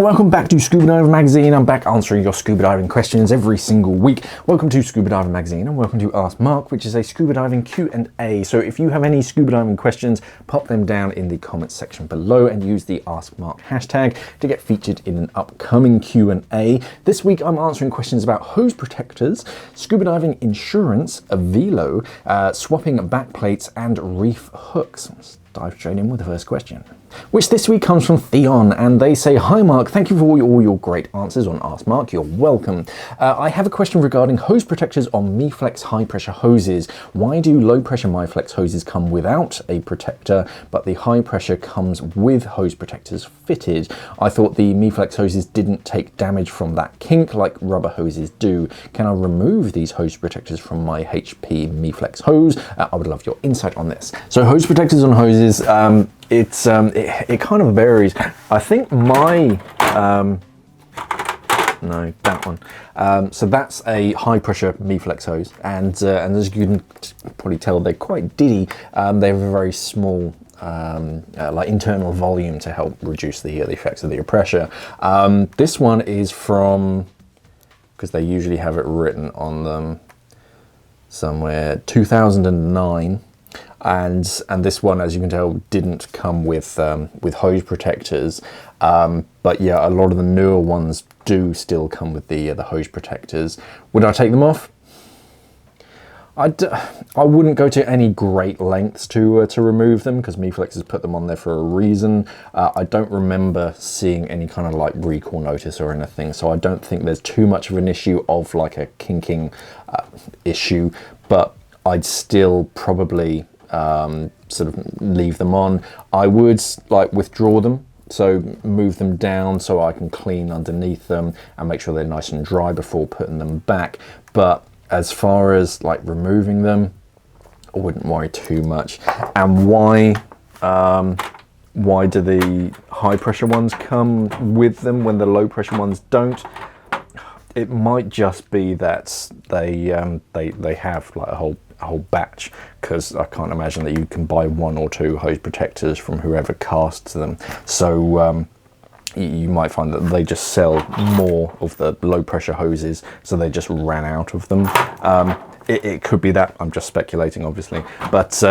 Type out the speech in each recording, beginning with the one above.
and welcome back to Scuba Diving Magazine. I'm back answering your scuba diving questions every single week. Welcome to Scuba Diving Magazine and welcome to Ask Mark, which is a scuba diving Q&A. So if you have any scuba diving questions, pop them down in the comments section below and use the Ask Mark hashtag to get featured in an upcoming Q&A. This week I'm answering questions about hose protectors, scuba diving insurance, Avelo, swapping backplates and reef hooks. Let's dive straight in with the first question, which this week comes from Thion, and they say, "Hi Mark, thank you for all your great answers on Ask Mark. You're welcome. I have a question regarding hose protectors on miflex high pressure hoses. Why do low pressure miflex hoses come without a protector, but the high pressure comes with hose protectors fitted? I thought the miflex hoses didn't take damage from that kink like rubber hoses do. Can I remove these hose protectors from my HP miflex hose? I would love your insight on this." So hose protectors on hoses, it kind of varies. I think my no, that one. So that's a high pressure miflex hose, and as you can probably tell, they're quite diddy. They have a very small like internal volume to help reduce the effects of the pressure. This one is from, because they usually have it written on them somewhere, 2009. And this one, as you can tell, didn't come with hose protectors, but yeah, a lot of the newer ones do still come with the hose protectors. Would I take them off? I wouldn't go to any great lengths to remove them, because miflex has put them on there for a reason. I don't remember seeing any kind of like recall notice or anything, so I don't think there's too much of an issue of like a kinking issue, but I'd still probably sort of leave them on. I would like withdraw them, so move them down so I can clean underneath them and make sure they're nice and dry before putting them back. But as far as like removing them, I wouldn't worry too much. And why do the high pressure ones come with them when the low pressure ones don't? It might just be that they have like a whole batch, because I can't imagine that you can buy one or two hose protectors from whoever casts them. So you might find that they just sell more of the low pressure hoses, so they just ran out of them. It could be that, I'm just speculating obviously, but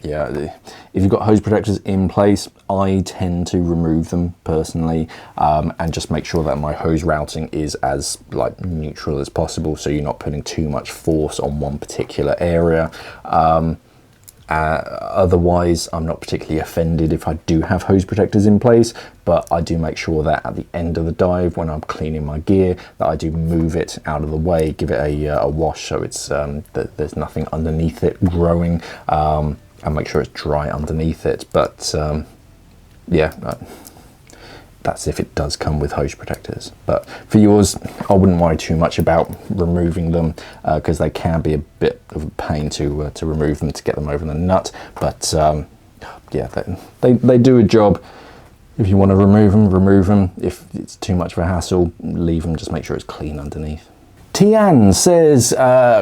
yeah, if you've got hose protectors in place, I tend to remove them personally, and just make sure that my hose routing is as like neutral as possible, so you're not putting too much force on one particular area. Otherwise, I'm not particularly offended if I do have hose protectors in place, but I do make sure that at the end of the dive, when I'm cleaning my gear, that I do move it out of the way, give it a wash, so it's that there's nothing underneath it growing, and make sure it's dry underneath it. But yeah, that's if it does come with hose protectors. But for yours, I wouldn't worry too much about removing them, because they can be a bit of a pain to remove them, to get them over the nut. But yeah, they do a job. If you want to remove them. If it's too much of a hassle, leave them. Just make sure it's clean underneath. Tian says,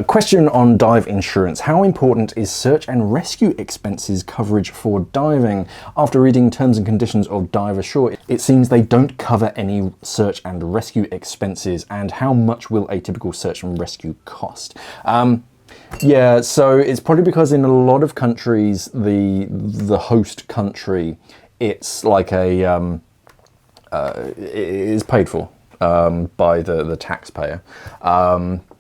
question on dive insurance. How important is search and rescue expenses coverage for diving? After reading terms and conditions of Dive Ashore, it seems they don't cover any search and rescue expenses. And how much will a typical search and rescue cost? Yeah, so it's probably because in a lot of countries, the host country, it's like a it is paid for by the taxpayer,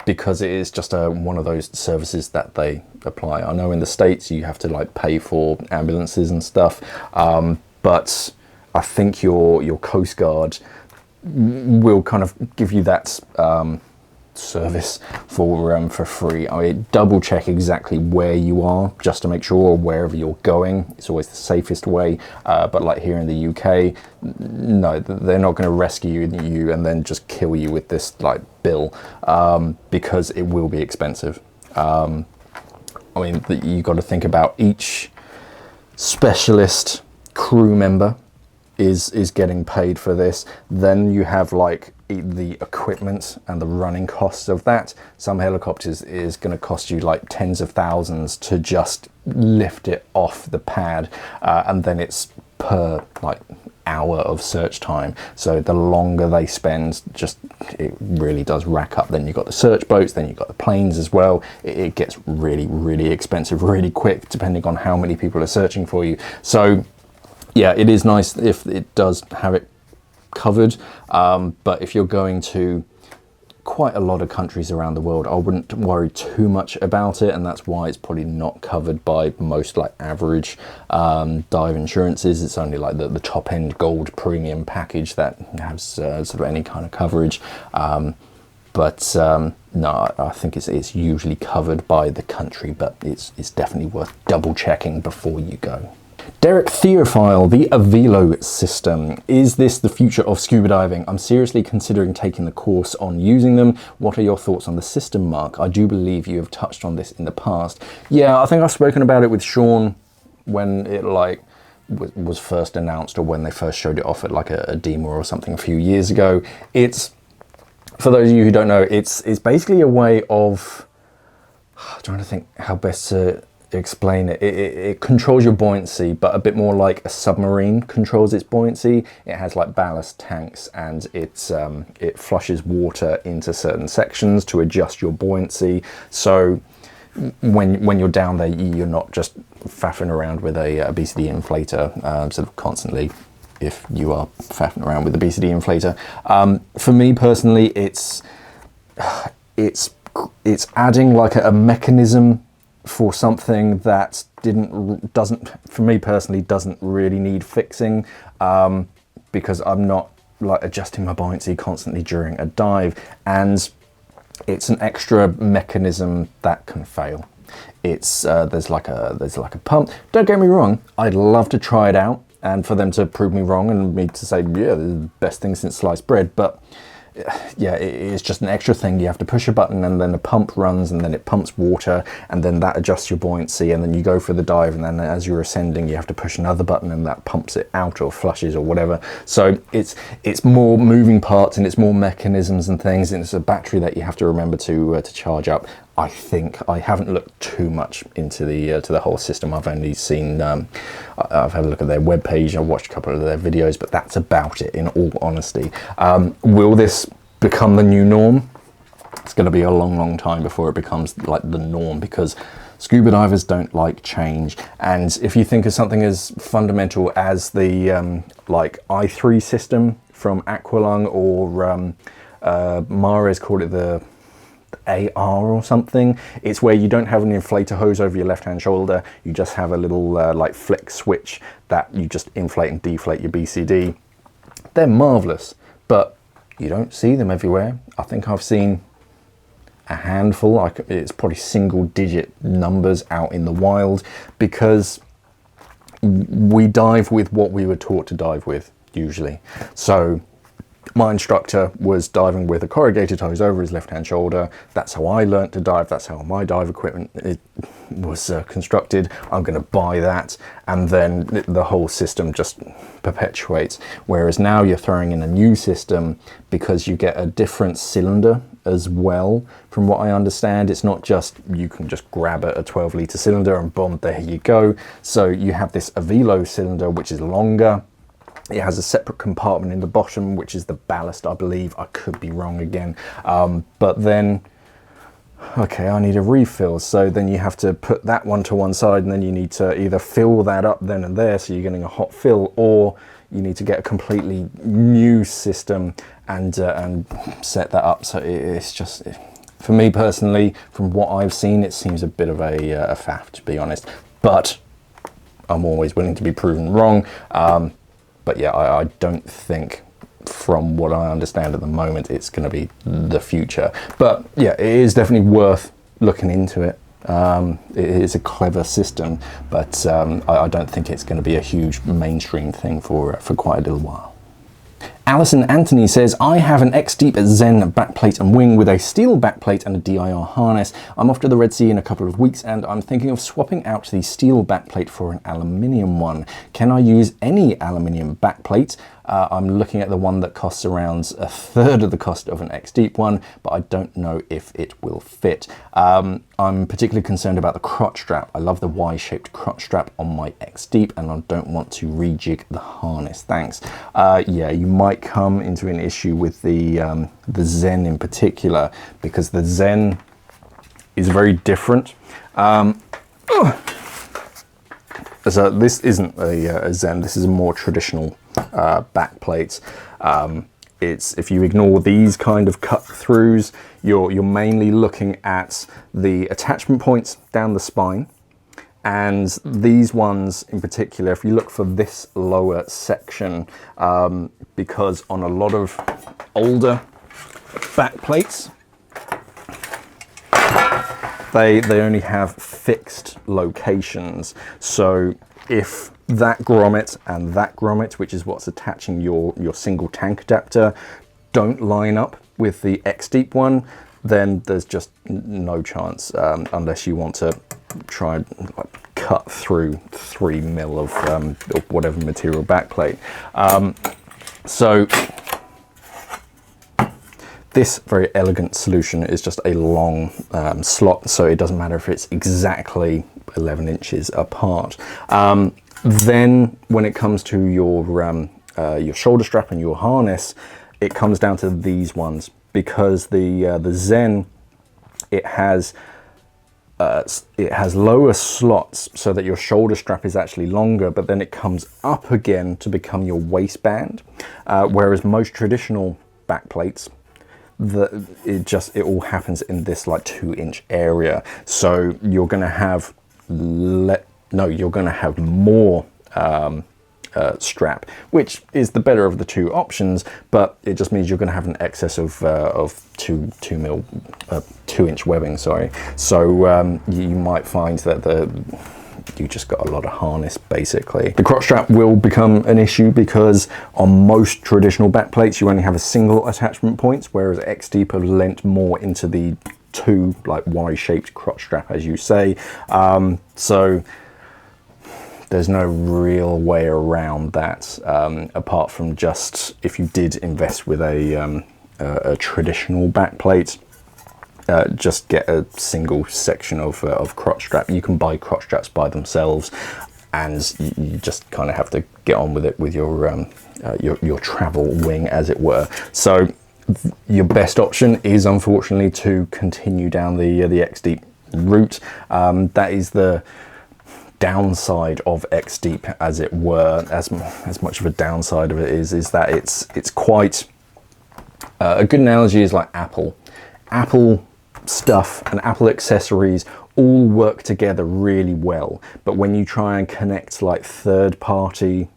because it is just one of those services that they apply. I know in the States you have to like pay for ambulances and stuff, but I think your Coast Guard will kind of give you that service for free. I mean, double check exactly where you are just to make sure, or wherever you're going. It's always the safest way. But like here in the UK, no, they're not going to rescue you and then just kill you with this like bill, because it will be expensive. I mean, you got to think about each specialist crew member is getting paid for this. Then you have like the equipment and the running costs of that. Some helicopters is going to cost you like tens of thousands to just lift it off the pad, and then it's per like hour of search time. So the longer they spend, just it really does rack up. Then you've got the search boats, then you've got the planes as well. It gets really, really expensive really quick, depending on how many people are searching for you. So yeah, it is nice if it does have it covered, but if you're going to quite a lot of countries around the world, I wouldn't worry too much about it, and that's why it's probably not covered by most like average dive insurances. It's only like the top end gold premium package that has sort of any kind of coverage, but no, I think it's usually covered by the country, but it's definitely worth double checking before you go. Derek Theophile, the Avelo system. Is this the future of scuba diving? I'm seriously considering taking the course on using them. What are your thoughts on the system, Mark? I do believe you have touched on this in the past. Yeah, I think I've spoken about it with Sean when it like was first announced, or when they first showed it off at like a demo or something a few years ago. It's, for those of you who don't know, it's basically a way of, I'm trying to think how best to explain it. It controls your buoyancy, but a bit more like a submarine controls its buoyancy. It has like ballast tanks, and it flushes water into certain sections to adjust your buoyancy. So when you're down there, you're not just faffing around with a BCD inflator sort of constantly. If you are faffing around with the BCD inflator, for me personally, it's adding like a mechanism for something that doesn't for me personally doesn't really need fixing, because I'm not like adjusting my buoyancy constantly during a dive, and it's an extra mechanism that can fail. It's there's like a pump. Don't get me wrong, I'd love to try it out and for them to prove me wrong and me to say, yeah, this is the best thing since sliced bread, but yeah, it's just an extra thing. You have to push a button, and then the pump runs, and then it pumps water, and then that adjusts your buoyancy, and then you go for the dive, and then as you're ascending, you have to push another button, and that pumps it out or flushes or whatever. So it's more moving parts, and it's more mechanisms and things, and it's a battery that you have to remember to charge up. I think I haven't looked too much into the whole system. I've only seen, I've had a look at their webpage, I've watched a couple of their videos, but that's about it, in all honesty. Will this become the new norm? It's going to be a long, long time before it becomes like the norm, because scuba divers don't like change. And if you think of something as fundamental as the like i3 system from Aqualung, or Mares called it the AR or something, it's where you don't have an inflator hose over your left hand shoulder, you just have a little like flick switch that you just inflate and deflate your BCD. They're marvelous, but you don't see them everywhere. I think I've seen a handful, like it's probably single digit numbers out in the wild, because we dive with what we were taught to dive with usually. So my instructor was diving with a corrugated hose over his left hand shoulder. That's how I learnt to dive. That's how my dive equipment was constructed. I'm going to buy that, and then the whole system just perpetuates. Whereas now you're throwing in a new system, because you get a different cylinder as well. From what I understand, it's not just you can just grab a 12 litre cylinder and boom, there you go. So you have this Avelo cylinder, which is longer. It has a separate compartment in the bottom, which is the ballast, I believe. I could be wrong again. But then, okay, I need a refill. So then you have to put that one to one side, and then you need to either fill that up then and there, so you're getting a hot fill, or you need to get a completely new system and set that up. So it's just, for me personally, from what I've seen, it seems a bit of a faff, to be honest. But I'm always willing to be proven wrong. But yeah, I don't think, from what I understand at the moment, it's going to be the future. But yeah, it is definitely worth looking into it. It is a clever system, but I don't think it's going to be a huge mainstream thing for quite a little while. Alison Anthony says, I have an X-Deep Zen backplate and wing with a steel backplate and a DIR harness. I'm off to the Red Sea in a couple of weeks, and I'm thinking of swapping out the steel backplate for an aluminium one. Can I use any aluminium backplate? I'm looking at the one that costs around a third of the cost of an X Deep one, but I don't know if it will fit. I'm particularly concerned about the crotch strap. I love the Y-shaped crotch strap on my X Deep, and I don't want to rejig the harness. Thanks. Yeah, you might come into an issue with the Zen in particular, because the Zen is very different. So this isn't a Zen, this is a more traditional backplate. It's, if you ignore these kind of cut throughs, you're mainly looking at the attachment points down the spine. And these ones in particular, if you look for this lower section, because on a lot of older backplates, they only have fixed locations. So if that grommet and that grommet, which is what's attaching your single tank adapter, don't line up with the X Deep one, then there's just no chance, unless you want to try and like cut through 3 mil of whatever material backplate. So this very elegant solution is just a long slot, so it doesn't matter if it's exactly 11 inches apart. Then when it comes to your shoulder strap and your harness, it comes down to these ones, because the Zen, it has lower slots so that your shoulder strap is actually longer, but then it comes up again to become your waistband, whereas most traditional backplates, it all happens in this like 2-inch area. So you're going to have more strap, which is the better of the two options, but it just means you're going to have an excess of 2-inch webbing. Sorry. So you might find that you just got a lot of harness basically. The crotch strap will become an issue because on most traditional backplates you only have a single attachment point, whereas X Deep have lent more into the two like Y-shaped crotch strap, as you say. So there's no real way around that, apart from just if you did invest with a traditional backplate, just get a single section of crotch strap. You can buy crotch straps by themselves, and you just kind of have to get on with it with your travel wing, as it were. So your best option is unfortunately to continue down the X Deep route. That is the downside of X Deep, as it were. As much of a downside of it is that it's quite a good analogy is like Apple stuff and Apple accessories all work together really well, but when you try and connect like third-party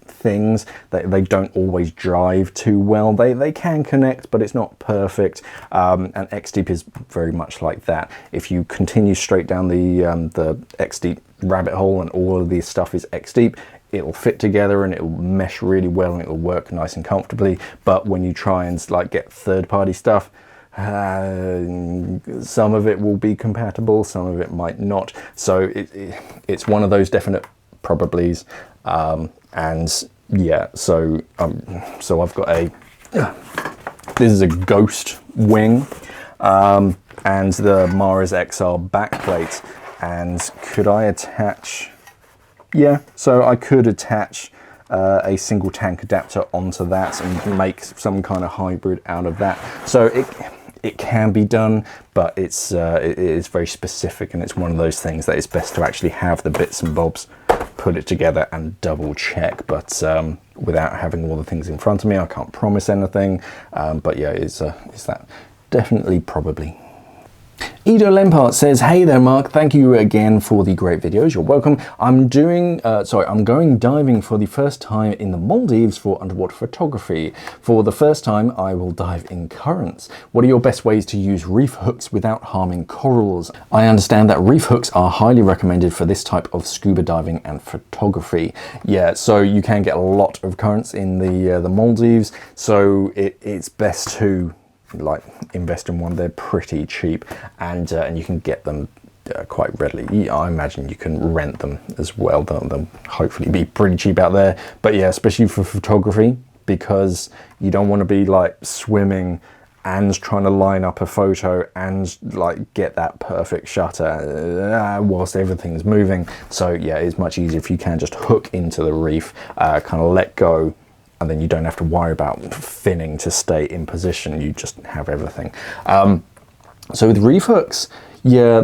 things, they don't always drive too well. They can connect, but it's not perfect, and X Deep is very much like that. If you continue straight down the X Deep rabbit hole and all of this stuff is X Deep, it'll fit together and it'll mesh really well and it'll work nice and comfortably. But when you try and like get third-party stuff, some of it will be compatible, some of it might not. So it's one of those definite probablys. And yeah, so I've got this is a Ghost wing, and the Mara's XR backplate. And could I attach? Yeah, so I could attach a single tank adapter onto that and make some kind of hybrid out of that. So it can be done, but it is very specific, and it's one of those things that it's best to actually have the bits and bobs, put it together and double check. But without having all the things in front of me, I can't promise anything. But yeah, is that definitely probably. Edo Lempart says, hey there Mark, thank you again for the great videos, you're welcome. I'm going diving for the first time in the Maldives for underwater photography. For the first time I will dive in currents. What are your best ways to use reef hooks without harming corals? I understand that reef hooks are highly recommended for this type of scuba diving and photography. Yeah, so you can get a lot of currents in the Maldives, so it's best to like invest in one. They're pretty cheap, and you can get them quite readily. I imagine you can rent them as well. They'll hopefully be pretty cheap out there. But yeah, especially for photography, because you don't want to be like swimming and trying to line up a photo and like get that perfect shutter whilst everything's moving. So yeah, it's much easier if you can just hook into the reef, kind of let go, and then you don't have to worry about finning to stay in position. You just have everything. So with reef hooks, yeah,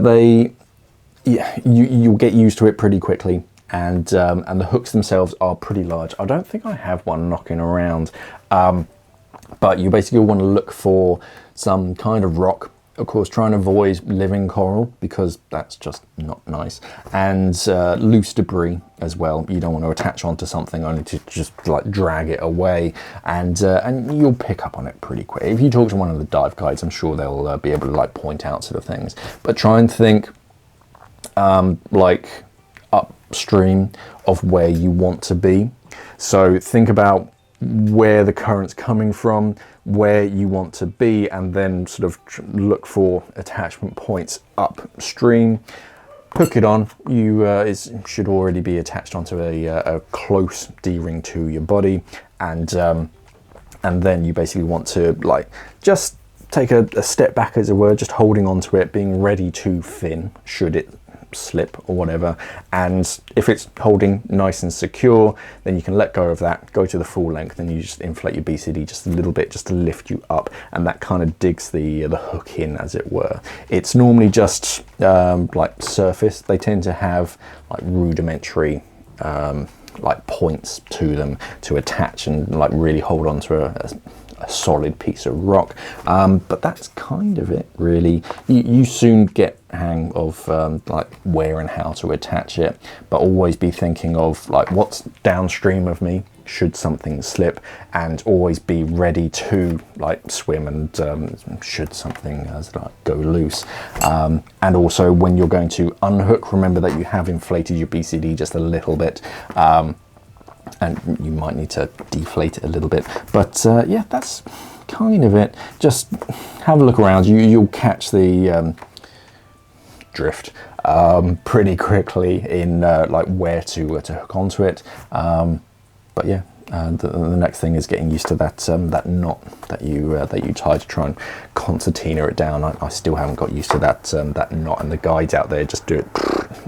you'll get used to it pretty quickly. And the hooks themselves are pretty large. I don't think I have one knocking around. But you basically want to look for some kind of rock, of course, try and avoid living coral because that's just not nice, and loose debris as well. You don't want to attach onto something only to just like drag it away, and you'll pick up on it pretty quick. If you talk to one of the dive guides, I'm sure they'll be able to like point out sort of things. But try and think like upstream of where you want to be. So think about where the current's coming from, where you want to be, and then sort of look for attachment points upstream. Hook it on. It should already be attached onto a close D-ring to your body, and then you basically want to like just take a step back, as it were, just holding onto it, being ready to fin should it slip or whatever. And if it's holding nice and secure, then you can let go of that, go to the full length, and you just inflate your BCD just a little bit just to lift you up, and that kind of digs the hook in, as it were. It's normally just like surface. They tend to have like rudimentary like points to them to attach and like really hold on to a solid piece of rock, but that's kind of it really. You soon get hang of like where and how to attach it, but always be thinking of like what's downstream of me should something slip, and always be ready to like swim and should something like go loose. And also when you're going to unhook, remember that you have inflated your BCD just a little bit, and you might need to deflate it a little bit, but yeah, that's kind of it. Just have a look around. You'll catch the drift pretty quickly in like where to hook onto it. But yeah, the next thing is getting used to that that knot that you tie to try and concertina it down. I still haven't got used to that that knot, and the guides out there just do it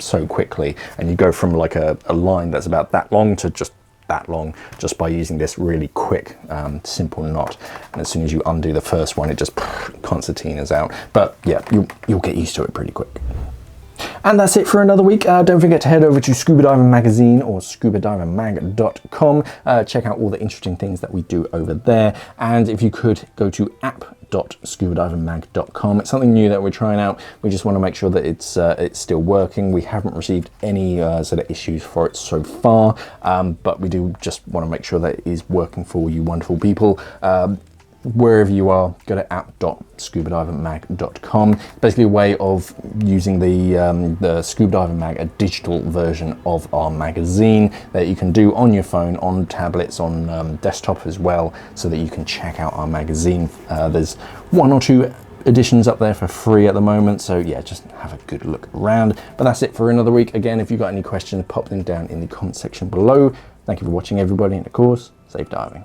so quickly, and you go from like a line that's about that long to just that long just by using this really quick simple knot. And as soon as you undo the first one, it just concertinas out. But yeah, you'll get used to it pretty quick. And that's it for another week. Don't forget to head over to Scuba Diving Magazine or scubadivermag.com. Check out all the interesting things that we do over there. And if you could go to app.scubadivermag.com. It's something new that we're trying out. We just want to make sure that it's still working. We haven't received any sort of issues for it so far, but we do just want to make sure that it is working for you wonderful people. Wherever you are, go to app.scubadivermag.com. Basically a way of using the Scuba Diving Mag, a digital version of our magazine that you can do on your phone, on tablets, on desktop as well, so that you can check out our magazine. There's 1 or 2 editions up there for free at the moment, so yeah, just have a good look around. But that's it for another week. Again, if you've got any questions, pop them down in the comment section below. Thank you for watching, everybody, and of course, safe diving.